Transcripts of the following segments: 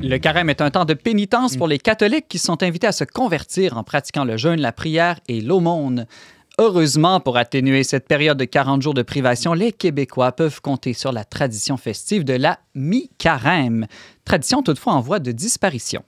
Le carême est un temps de pénitence pour les catholiques qui sont invités à se convertir en pratiquant le jeûne, la prière et l'aumône. Heureusement, pour atténuer cette période de 40 jours de privation, les Québécois peuvent compter sur la tradition festive de la mi-carême. Tradition toutefois en voie de disparition.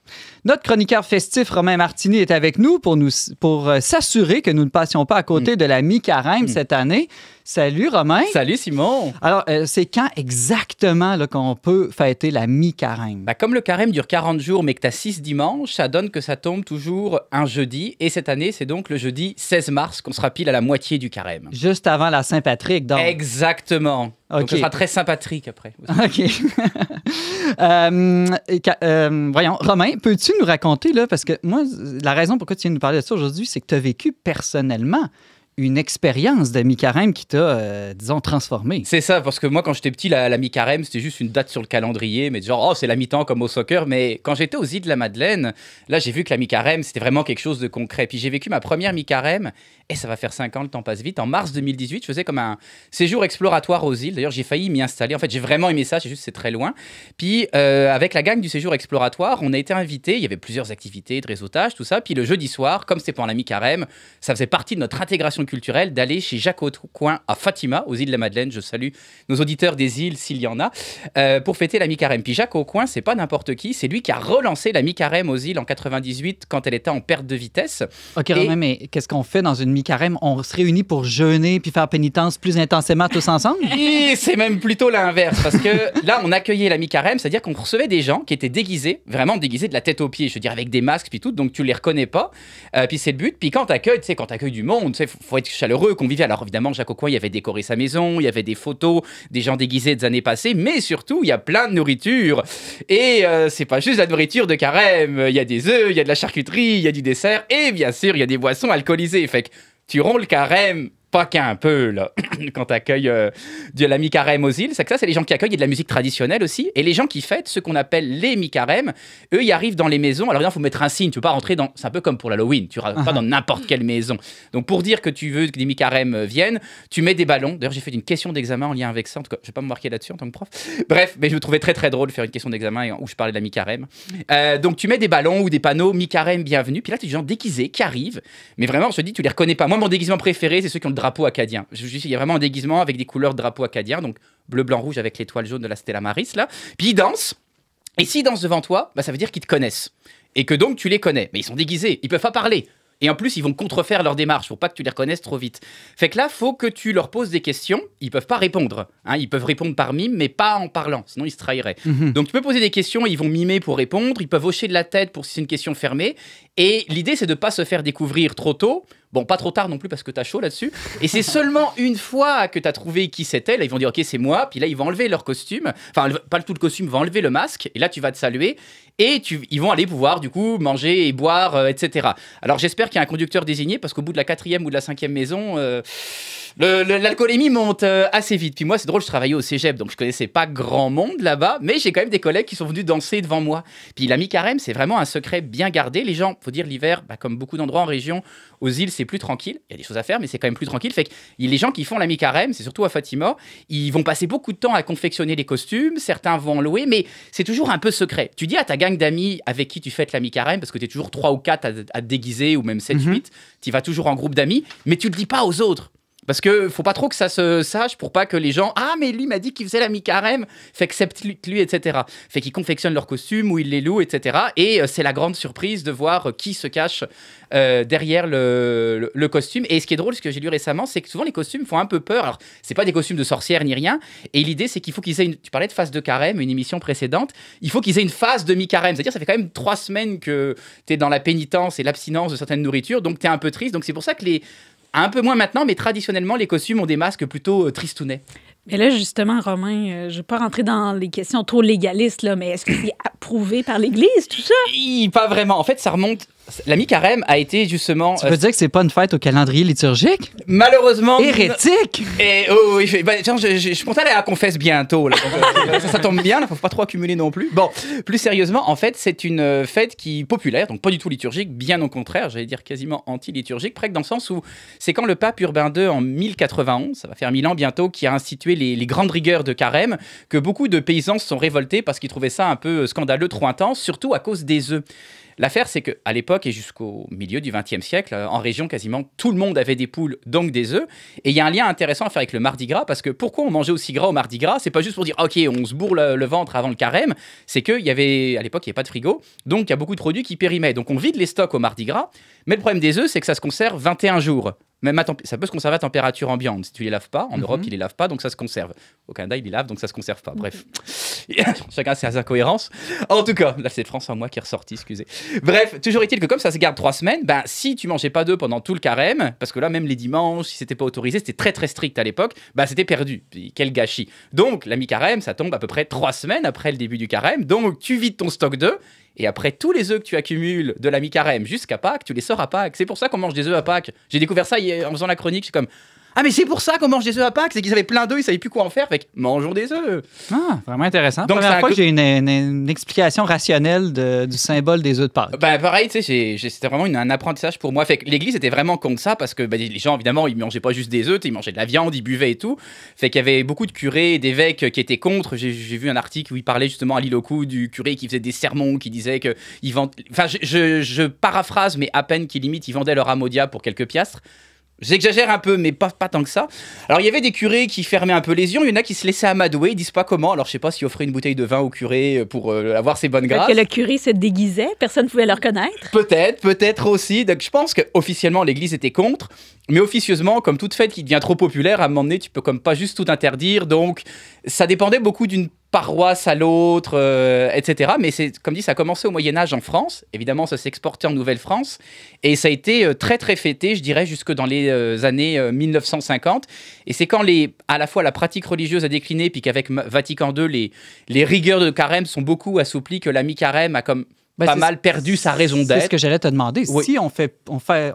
Notre chroniqueur festif Romain Martini est avec nous pour s'assurer que nous ne passions pas à côté de la mi-carême cette année. Salut Romain. Salut Simon. Alors, c'est quand exactement là, qu'on peut fêter la mi-carême? Comme le carême dure 40 jours mais que tu as 6 dimanches, ça donne que ça tombe toujours un jeudi. Et cette année, c'est donc le jeudi 16 mars qu'on sera pile à la moitié du carême. Juste avant la Saint-Patrick, donc. Exactement. Okay. Donc, ce sera très sympathique après. OK. Voyons, Romain, peux-tu nous raconter, là, parce que moi, la raison pourquoi tu viens nous parler de ça aujourd'hui, c'est que tu as vécu personnellement une expérience de mi-carême qui t'a, disons, transformé. C'est ça, parce que moi, quand j'étais petit, la mi-carême, c'était juste une date sur le calendrier, mais genre, oh, c'est la mi-temps comme au soccer. Mais quand j'étais aux îles de la Madeleine, là, j'ai vu que la mi-carême, c'était vraiment quelque chose de concret. Puis j'ai vécu ma première mi-carême, et ça va faire 5 ans, le temps passe vite. En mars 2018, je faisais comme un séjour exploratoire aux îles. D'ailleurs, j'ai failli m'y installer. En fait, j'ai vraiment aimé ça, c'est juste c'est très loin. Puis, avec la gang du séjour exploratoire, on a été invités. Il y avait plusieurs activités de réseautage, tout ça. Puis le jeudi soir, comme c'était pendant la mi-carême, ça faisait partie de notre intégration culturelle d'aller chez Jacques Aucoin à Fatima, aux îles de la Madeleine. Je salue nos auditeurs des îles, s'il y en a, pour fêter la mi-carême. Puis Jacques Aucoin, c'est pas n'importe qui. C'est lui qui a relancé la mi-carême aux îles en 98 quand elle était en perte de vitesse. OK, Romain, mais qu'est-ce qu'on fait dans une mi-carême? On se réunit pour jeûner puis faire pénitence plus intensément tous ensemble? Et c'est même plutôt l'inverse, parce que là, on accueillait la mi-carême, c'est-à-dire qu'on recevait des gens qui étaient déguisés, vraiment déguisés de la tête aux pieds, je veux dire, avec des masques puis tout, donc tu les reconnais pas. Puis c'est le but. Puis quand t'accueilles, tu sais, quand t'accueilles du monde, tu sais, faut être chaleureux, convivial. Alors évidemment, Jacques Aucoin, il avait décoré sa maison, il y avait des photos, des gens déguisés des années passées, mais surtout, il y a plein de nourriture. Et c'est pas juste la nourriture de carême. Il y a des œufs, il y a de la charcuterie, il y a du dessert, et bien sûr, il y a des boissons alcoolisées. Fait que tu romps le carême, pas qu'un peu, là, quand t'accueilles de la mi-carême aux îles. C'est que ça, c'est les gens qui accueillent, il y a de la musique traditionnelle aussi. Et les gens qui fêtent, ce qu'on appelle les mi-carêmes, eux, ils arrivent dans les maisons. Alors, il faut mettre un signe, tu peux pas rentrer dans... C'est un peu comme pour l'Halloween, tu rentres pas dans n'importe quelle maison. Donc, pour dire que tu veux que des mi-carêmes viennent, tu mets des ballons. D'ailleurs, j'ai fait une question d'examen en lien avec ça. En tout cas, je vais pas me marquer là-dessus en tant que prof. Bref, mais je me trouvais très, très drôle de faire une question d'examen où je parlais de la mi-carême. Donc, tu mets des ballons ou des panneaux mi-carême bienvenue. Puis là, tu as des gens déguisés qui arrivent. Mais vraiment, je te dis, tu les reconnais pas. Moi, mon déguisement préféré, c'est ceux qui ont le drapeau acadien. Il y a vraiment un déguisement avec des couleurs de drapeau acadien, donc bleu, blanc, rouge avec l'étoile jaune de la Stella Maris, là. Puis ils dansent. Et s'ils dansent devant toi, ça veut dire qu'ils te connaissent. Et que donc tu les connais. Mais ils sont déguisés, ils peuvent pas parler. Et en plus, ils vont contrefaire leur démarche pour pas que tu les reconnaisses trop vite. Fait que là, faut que tu leur poses des questions. Ils peuvent pas répondre. Hein, ils peuvent répondre par mime, mais pas en parlant. Sinon, ils se trahiraient. Donc, tu peux poser des questions et ils vont mimer pour répondre. Ils peuvent hocher de la tête pour si c'est une question fermée. Et l'idée, c'est de pas se faire découvrir trop tôt. Bon, pas trop tard non plus parce que t'as chaud là-dessus. Et c'est seulement une fois que t'as trouvé qui c'était, là, ils vont dire « Ok, c'est moi ». Puis là, ils vont enlever leur costume. Enfin, pas tout le costume, ils vont enlever le masque. Et là, tu vas te saluer. Et ils vont aller pouvoir, du coup, manger et boire, etc. Alors, j'espère qu'il y a un conducteur désigné parce qu'au bout de la 4e ou de la 5e maison... l'alcoolémie monte assez vite. Puis moi, c'est drôle, je travaillais au cégep, donc je connaissais pas grand monde là-bas, mais j'ai quand même des collègues qui sont venus danser devant moi. Puis la mi-carême, c'est vraiment un secret bien gardé. Les gens, faut dire, l'hiver, comme beaucoup d'endroits en région, aux îles, c'est plus tranquille. Il y a des choses à faire, mais c'est quand même plus tranquille. Fait que les gens qui font la mi-carême, c'est surtout à Fatima, ils vont passer beaucoup de temps à confectionner les costumes, certains vont en louer, mais c'est toujours un peu secret. Tu dis à ta gang d'amis avec qui tu fêtes la mi-carême, parce que tu es toujours 3 ou 4 à te déguiser, ou même 7, 8, tu vas toujours en groupe d'amis, mais tu le dis pas aux autres. Parce que faut pas trop que ça se sache pour pas que les gens « Ah, mais lui m'a dit qu'il faisait la mi-carême, fait accepte lui, etc. » Fait qu'ils confectionnent leurs costumes ou ils les louent, etc. Et c'est la grande surprise de voir qui se cache derrière le costume. Et ce qui est drôle, ce que j'ai lu récemment, c'est que souvent les costumes font un peu peur. Alors, c'est pas des costumes de sorcières ni rien. Et l'idée, c'est qu'il faut qu'ils aient tu parlais de phase de carême, une émission précédente. Il faut qu'ils aient une phase de mi-carême. C'est-à-dire, ça fait quand même 3 semaines que tu es dans la pénitence et l'abstinence de certaines nourritures. Donc, tu es un peu triste. Donc, c'est pour ça que un peu moins maintenant, mais traditionnellement, les costumes ont des masques plutôt tristounets. Mais là, justement, Romain, je ne vais pas rentrer dans les questions trop légalistes, là, mais est-ce que c'est approuvé par l'Église, tout ça? Pas vraiment. En fait, ça remonte La mi-carême a été justement... Tu veux dire que c'est pas une fête au calendrier liturgique? Malheureusement... Hérétique! Et oui, je suis content d'aller à la confesse bientôt. Là, donc, ça tombe bien, il ne faut pas trop accumuler non plus. Bon, plus sérieusement, en fait, c'est une fête qui est populaire, donc pas du tout liturgique, bien au contraire, j'allais dire quasiment anti-liturgique, presque dans le sens où c'est quand le pape Urbain II, en 1091, ça va faire 1000 ans bientôt, qui a institué les grandes rigueurs de carême, que beaucoup de paysans se sont révoltés parce qu'ils trouvaient ça un peu scandaleux, trop intense, surtout à cause des œufs. L'affaire, c'est qu'à l'époque et jusqu'au milieu du XXe siècle, en région, quasiment tout le monde avait des poules, donc des œufs. Et il y a un lien intéressant à faire avec le Mardi Gras, parce que pourquoi on mangeait aussi gras au Mardi Gras? C'est pas juste pour dire, ok, on se bourre le ventre avant le carême, c'est qu'à l'époque, il n'y avait pas de frigo, donc il y a beaucoup de produits qui périmaient. Donc on vide les stocks au Mardi Gras, mais le problème des œufs, c'est que ça se conserve 21 jours. Même ça peut se conserver à température ambiante si tu les laves pas. En Europe, ils les lavent pas, donc ça se conserve. Au Canada, ils les lavent, donc ça se conserve pas. Bref, chacun ses incohérences. En tout cas, là, c'est France en moi qui est ressorti, excusez. Bref, toujours est-il que comme ça se garde 3 semaines, ben, si tu mangeais pas d'œufs pendant tout le carême, parce que là, même les dimanches, si c'était pas autorisé, c'était très très strict à l'époque, ben, c'était perdu. Puis, quel gâchis. Donc, la mi-carême, ça tombe à peu près 3 semaines après le début du carême. Donc, tu vides ton stock d'œufs. Et après tous les œufs que tu accumules de la mi-carême jusqu'à Pâques, tu les sors à Pâques. C'est pour ça qu'on mange des œufs à Pâques. J'ai découvert ça en faisant la chronique. Je suis comme, ah mais c'est pour ça qu'on mange des œufs à Pâques, c'est qu'ils avaient plein d'œufs, ils savaient plus quoi en faire. Fait que mangeons des œufs. Ah, vraiment intéressant. Donc, Première fois que j'ai une explication rationnelle du symbole des œufs de Pâques. Ben pareil, tu sais, c'était vraiment un apprentissage pour moi. Fait que l'Église était vraiment contre ça parce que les gens, évidemment, ils mangeaient pas juste des œufs, ils mangeaient de la viande, ils buvaient et tout. Fait qu'il y avait beaucoup de curés et d'évêques qui étaient contre. J'ai vu un article où il parlait justement à l'île aux Coudres du curé qui faisait des sermons, qui disait que ils vendent. Enfin, je paraphrase, mais à peine qu'ils limite, ils vendaient leur âme au diable pour quelques piastres. J'exagère un peu, mais pas tant que ça. Alors, il y avait des curés qui fermaient un peu les yeux, il y en a qui se laissaient amadouer, ils disent pas comment. Alors, je sais pas s'ils offraient une bouteille de vin au curé pour avoir ses bonnes grâces. Que le curé se déguisait, personne ne pouvait le reconnaître. Peut-être aussi. Donc, je pense qu'officiellement, l'Église était contre, mais officieusement, comme toute fête qui devient trop populaire, à un moment donné, tu peux comme pas juste tout interdire. Donc, ça dépendait beaucoup d'une paroisse à l'autre, etc. Mais c'est, comme dit, ça a commencé au Moyen-Âge en France. Évidemment, ça s'est exporté en Nouvelle-France. Et ça a été très, très fêté, je dirais, jusque dans les années 1950. Et c'est quand à la fois la pratique religieuse a décliné, puis qu'avec Vatican II, les rigueurs de carême sont beaucoup assouplies, que la mi-carême a comme pas mal perdu sa raison d'être. C'est ce que j'allais te demander. Oui. Si on fête pas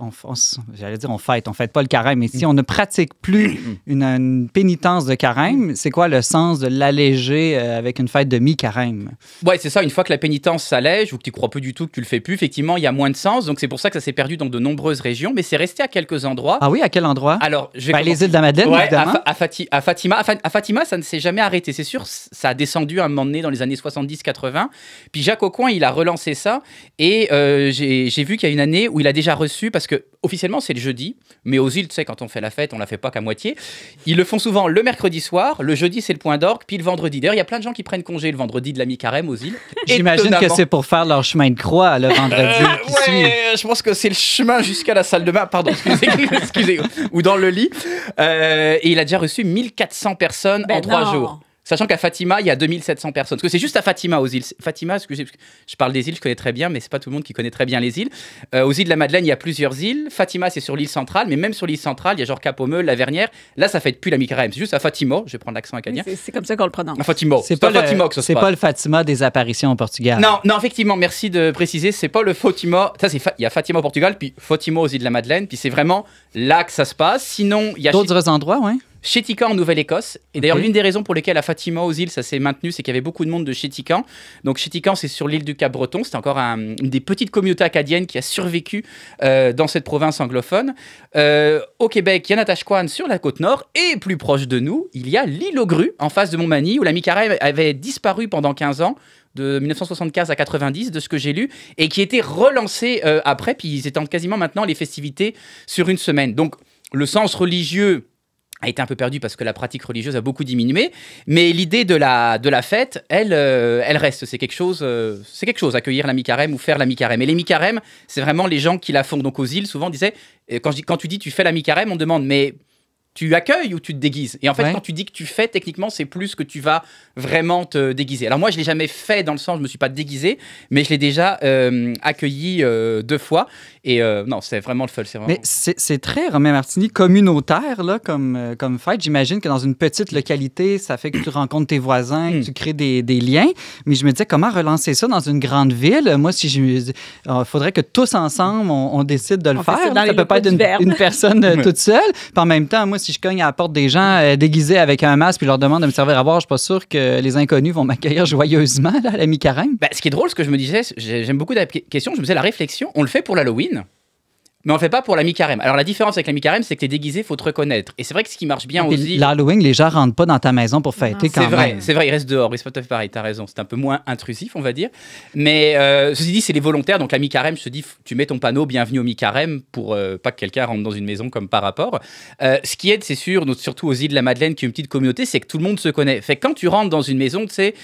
le carême, mais si on ne pratique plus une pénitence de carême, c'est quoi le sens de l'alléger avec une fête de mi-carême? Ouais, c'est ça. Une fois que la pénitence s'allège ou que tu crois plus du tout, que tu le fais plus, effectivement, il y a moins de sens. Donc c'est pour ça que ça s'est perdu dans de nombreuses régions, mais c'est resté à quelques endroits. Ah oui, à quel endroit? Alors, les îles de la Madeleine, ouais, évidemment. à Fatima. À Fatima, ça ne s'est jamais arrêté. C'est sûr, ça a descendu à un moment donné dans les années 70-80. Puis Jacques Aucoin, il a relancé ça. Et j'ai vu qu'il y a une année où il a déjà reçu, parce que officiellement c'est le jeudi, mais aux îles, tu sais, quand on fait la fête, on la fait pas qu'à moitié. Ils le font souvent le mercredi soir, le jeudi c'est le point d'orgue, puis le vendredi. D'ailleurs, il y a plein de gens qui prennent congé le vendredi de la mi-carême aux îles. J'imagine que c'est pour faire leur chemin de croix le vendredi qui suit. Je pense que c'est le chemin jusqu'à la salle de bain, pardon, excusez, ou dans le lit. Et il a déjà reçu 1400 personnes en 3 jours. Sachant qu'à Fatima, il y a 2700 personnes. Parce que c'est juste à Fatima, aux îles. Fatima, je parle des îles, je connais très bien, mais c'est pas tout le monde qui connaît très bien les îles. Aux îles de la Madeleine, il y a plusieurs îles. Fatima, c'est sur l'île centrale, mais même sur l'île centrale, il y a genre Cap-Aux-Meules, La Vernière. Là, ça fait plus la mi-carême. C'est juste à Fatima. Je vais prendre l'accent acadien. C'est comme ça qu'on le prononce. À Fatima. C'est pas Fatima que ça se passe. pas le Fatima des apparitions au Portugal. Non, effectivement, merci de préciser. C'est pas le Fatima. Ça, il y a Fatima au Portugal, puis Fatima aux îles de la Madeleine, puis c'est vraiment là que ça se passe. Sinon, il y a d'autres endroits, ouais. Chétican en Nouvelle-Écosse. Et d'ailleurs, l'une des raisons pour lesquelles à Fatima aux îles ça s'est maintenu, c'est qu'il y avait beaucoup de monde de Chétican. Donc Chétican, c'est sur l'île du Cap-Breton. C'était encore une des petites communautés acadiennes qui a survécu dans cette province anglophone. Au Québec, il y a Natashquan sur la côte nord. Et plus proche de nous, il y a l'île aux Grues, en face de Montmagny, où la mi-carême avait disparu pendant 15 ans. De 1975 à 90, de ce que j'ai lu, et qui était relancé après, puis ils étendent quasiment maintenant les festivités sur une semaine. Donc, le sens religieux a été un peu perdu parce que la pratique religieuse a beaucoup diminué, mais l'idée de la fête, elle reste. C'est quelque chose, accueillir la mi-carême ou faire la mi-carême. Et les mi-carêmes, c'est vraiment les gens qui la font. Donc, aux îles, souvent, on disait, quand tu dis tu fais la mi-carême, on demande, mais tu accueilles ou tu te déguises. Et en fait, Ouais. quand tu dis que tu fais, techniquement, c'est plus que tu vas vraiment te déguiser. Alors moi, je l'ai jamais fait dans le sens, je me suis pas déguisé, mais je l'ai déjà accueilli 2 fois. Et non, c'est vraiment le fun. C'est vraiment... Mais c'est très, Romain Martini, communautaire là, comme fête. J'imagine que dans une petite localité, ça fait que tu rencontres tes voisins, que tu crées des liens. Mais je me disais, comment relancer ça dans une grande ville? Moi, si il faudrait que tous ensemble, on décide de le On fait ça faire. dans Ça les peut pas locaux être du Verbe. une personne toute seule. Puis en même temps, moi, si je cogne à la porte des gens déguisés avec un masque puis leur demande de me servir à boire, je suis pas sûr que les inconnus vont m'accueillir joyeusement là, à la mi-carême. Ce qui est drôle, ce que je me disais, j'aime beaucoup la question, je me faisais la réflexion, on le fait pour l'Halloween, mais on le fait pas pour la mi-carême. Alors la différence avec la mi-carême, c'est que t'es déguisé, faut te reconnaître. Et c'est vrai que ce qui marche bien Puis aussi... l'Halloween, les gens rentrent pas dans ta maison pour fêter quand même. C'est vrai, ils restent dehors, ils sont tout à fait pareil, t'as raison, c'est un peu moins intrusif, on va dire. Mais ceci dit, c'est les volontaires, donc la mi-carême, je te dis, tu mets ton panneau, bienvenue au mi-carême, pour pas que quelqu'un rentre dans une maison comme par rapport. Ce qui aide, c'est sûr, surtout aux îles de la Madeleine, qui est une petite communauté, c'est que tout le monde se connaît. Fait que quand tu rentres dans une maison, tu sais,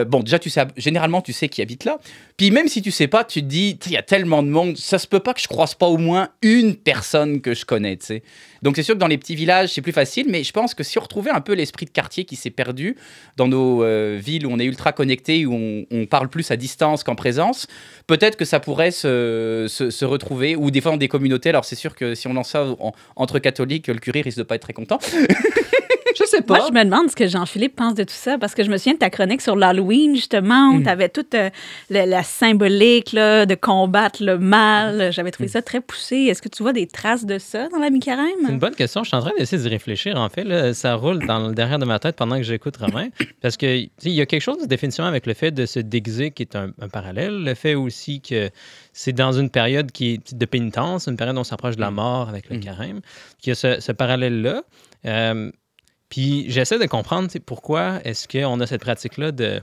bon, déjà, tu sais, généralement, tu sais qui habite là. Puis même si tu sais pas, tu te dis, il y a tellement de monde, ça se peut pas que je croise pas au moins une personne que je connais, tu sais. Donc c'est sûr que dans les petits villages, c'est plus facile, mais je pense que si on retrouvait un peu l'esprit de quartier qui s'est perdu dans nos villes où on est ultra connecté, où on parle plus à distance qu'en présence, peut-être que ça pourrait se retrouver, ou des fois dans des communautés. Alors c'est sûr que si on lance ça entre catholiques, le curé risque de pas être très content. Je sais pas. Moi, je me demande ce que Jean-Philippe pense de tout ça, parce que je me souviens de ta chronique sur l'Halloween, justement, où tu avais toute la symbolique là, de combattre le mal. J'avais trouvé ça très poussé. Est-ce que tu vois des traces de ça dans la mi-carême? C'est une bonne question. Je suis en train d'essayer d'y réfléchir, en fait. Là, ça roule dans le derrière de ma tête pendant que j'écoute Romain. Parce que il y a quelque chose définitivement avec le fait de se déguiser qui est un parallèle. Le fait aussi que c'est dans une période qui est de pénitence, une période où on s'approche de la mort avec le carême, qu'il y a ce parallèle-là. Puis j'essaie de comprendre pourquoi est-ce qu'on a cette pratique-là de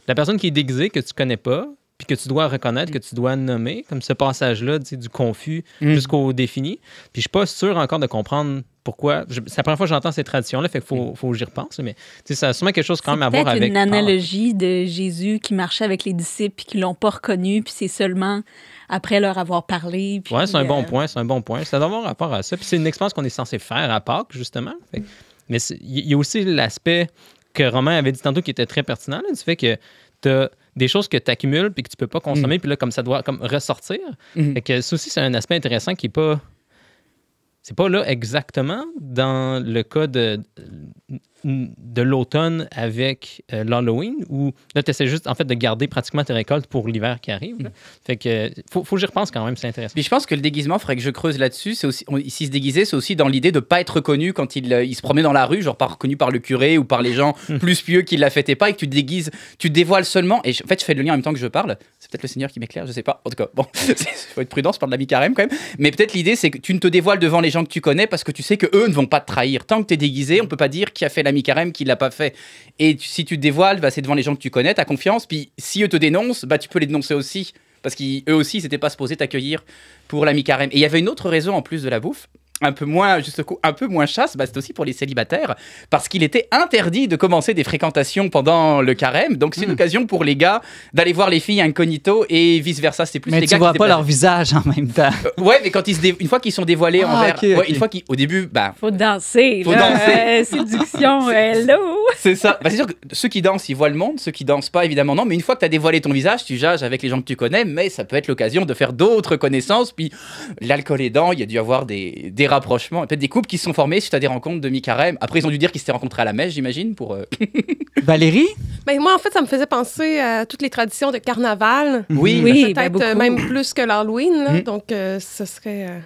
la personne qui est déguisée, que tu connais pas, puis que tu dois reconnaître, que tu dois nommer, comme ce passage-là, du confus jusqu'au défini. Puis je suis pas sûr encore de comprendre pourquoi. C'est la première fois que j'entends ces traditions-là, fait qu'il faut que j'y repense. Mais ça a sûrement quelque chose quand même à voir avec... C'est peut-être une analogie de Jésus qui marchait avec les disciples puis qui l'ont pas reconnu, puis c'est seulement après leur avoir parlé. Oui, c'est un bon point, c'est un bon point. Ça doit avoir rapport à ça. Puis c'est une expérience qu'on est censé faire à Pâques, justement. Mais il y a aussi l'aspect que Romain avait dit tantôt qui était très pertinent, là, du fait que tu as des choses que tu accumules puis que tu peux pas consommer, puis là, comme ça doit comme ressortir. Fait que ça aussi, c'est un aspect intéressant qui est pas... C'est pas là exactement dans le cas de l'automne avec l'Halloween, où là, tu essaies juste en fait de garder pratiquement tes récoltes pour l'hiver qui arrive. Fait que faut que j'y repense quand même, c'est intéressant. Puis je pense que le déguisement, il faudrait que je creuse là-dessus. C'est aussi, s'il se déguisait, c'est aussi dans l'idée de ne pas être reconnu quand il se promenait dans la rue, genre pas reconnu par le curé ou par les gens plus pieux qui ne la fêtaient pas, et que tu te déguises, tu te dévoiles seulement. Et en fait, je fais le lien en même temps que je parle. C'est peut-être le Seigneur qui m'éclaire, je sais pas. En tout cas, bon, il faut être prudent, je parle de la mi-carême quand même. Mais peut-être l'idée, c'est que tu ne te dévoiles devant les gens que tu connais parce que tu sais qu'eux ne vont pas te trahir. Tant que tu es déguisé, on peut pas dire qui a fait la mi-carême, qui l'a pas fait. Et si tu te dévoiles, c'est devant les gens que tu connais, t'as confiance. Puis si eux te dénoncent, tu peux les dénoncer aussi. Parce qu'eux aussi, ils n'étaient pas supposés t'accueillir pour la mi-carême. Et il y avait une autre raison en plus de la bouffe. Un peu moins chasse, c'est aussi pour les célibataires, parce qu'il était interdit de commencer des fréquentations pendant le carême. Donc c'est une occasion pour les gars d'aller voir les filles incognito et vice versa. C'est plus mais les tu gars vois qui pas leur visage en même temps. ouais, mais quand une fois qu'ils sont dévoilés envers, okay. une fois au début, faut danser. Faut danser. Séduction, hello. C'est ça. C'est sûr que ceux qui dansent, ils voient le monde. Ceux qui dansent pas, évidemment non. Mais une fois que tu as dévoilé ton visage, tu jages avec les gens que tu connais. Mais ça peut être l'occasion de faire d'autres connaissances. Puis l'alcool aidant, il y a dû y avoir des rapprochements, peut-être des couples qui se sont formés suite à des rencontres de mi-carême. Après, ils ont dû dire qu'ils s'étaient rencontrés à la messe, j'imagine, pour... Valérie? Ben, moi, en fait, ça me faisait penser à toutes les traditions de carnaval. Oui. Peut-être même plus que l'Halloween, là. Donc, ce serait...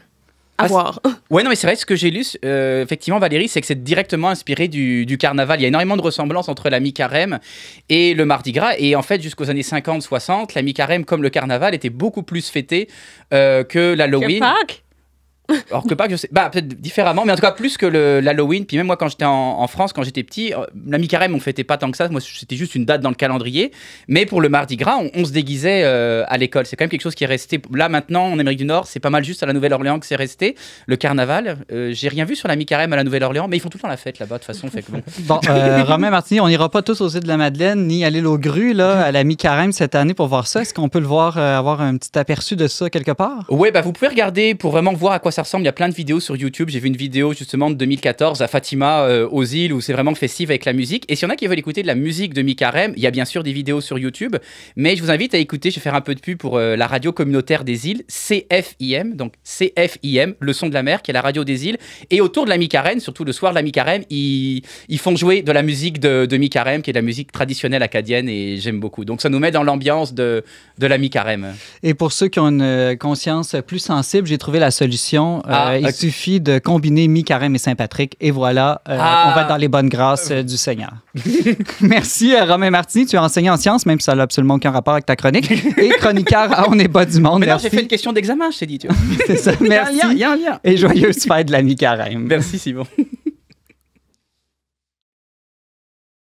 à voir. Ouais, non, mais c'est vrai, ce que j'ai lu, effectivement, Valérie, c'est que c'est directement inspiré du carnaval. Il y a énormément de ressemblances entre la mi-carême et le Mardi Gras. Et en fait, jusqu'aux années 50-60, la mi-carême, comme le carnaval, était beaucoup plus fêtée que l'Halloween. Que Pâques? Alors que Pâques, je sais, peut-être différemment, mais en tout cas plus que l'Halloween. Puis même moi, quand j'étais en France, quand j'étais petit, la mi-carême, on fêtait pas tant que ça. Moi, c'était juste une date dans le calendrier. Mais pour le Mardi Gras, on se déguisait à l'école. C'est quand même quelque chose qui est resté. Là, maintenant, en Amérique du Nord, c'est pas mal juste à la Nouvelle-Orléans que c'est resté. Le carnaval, j'ai rien vu sur la mi-carême à la Nouvelle-Orléans, mais ils font tout le temps la fête là-bas, de toute façon. Fait que bon. Bon, Romain Martini, on n'ira pas tous aux îles de la Madeleine, ni à l'île aux Grues, là, à la mi-carême cette année pour voir ça. Est-ce qu'on peut le voir, avoir un petit aperçu de ça quelque part? Ouais, vous pouvez regarder pour vraiment voir à quoi ça ressemble. Il y a plein de vidéos sur YouTube. J'ai vu une vidéo justement de 2014 à Fatima aux îles où c'est vraiment festif avec la musique. Et s'il y en a qui veulent écouter de la musique de Mi-Carême, il y a bien sûr des vidéos sur YouTube. Mais je vous invite à écouter, je vais faire un peu de pub pour la radio communautaire des îles, CFIM. Donc CFIM, le son de la mer, qui est la radio des îles. Et autour de la Mi-Carême, surtout le soir de la Mi-Carême, ils font jouer de la musique de Mi-Carême, qui est de la musique traditionnelle acadienne. Et j'aime beaucoup. Donc ça nous met dans l'ambiance de la Mi-Carême. Et pour ceux qui ont une conscience plus sensible, j'ai trouvé la solution. Il suffit de combiner Mi-Carême et Saint-Patrick et voilà, on va être dans les bonnes grâces du Seigneur. Merci Romain Martini, tu es enseignant en sciences, même si ça n'a absolument aucun rapport avec ta chronique. Et chroniqueur à On n'est pas du monde. Mais non, merci. j'ai fait une question d'examen, je t'ai dit. Tu vois. C'est ça, merci. Il y a un lien. Et joyeuse fête de la Mi-Carême. Merci Simon.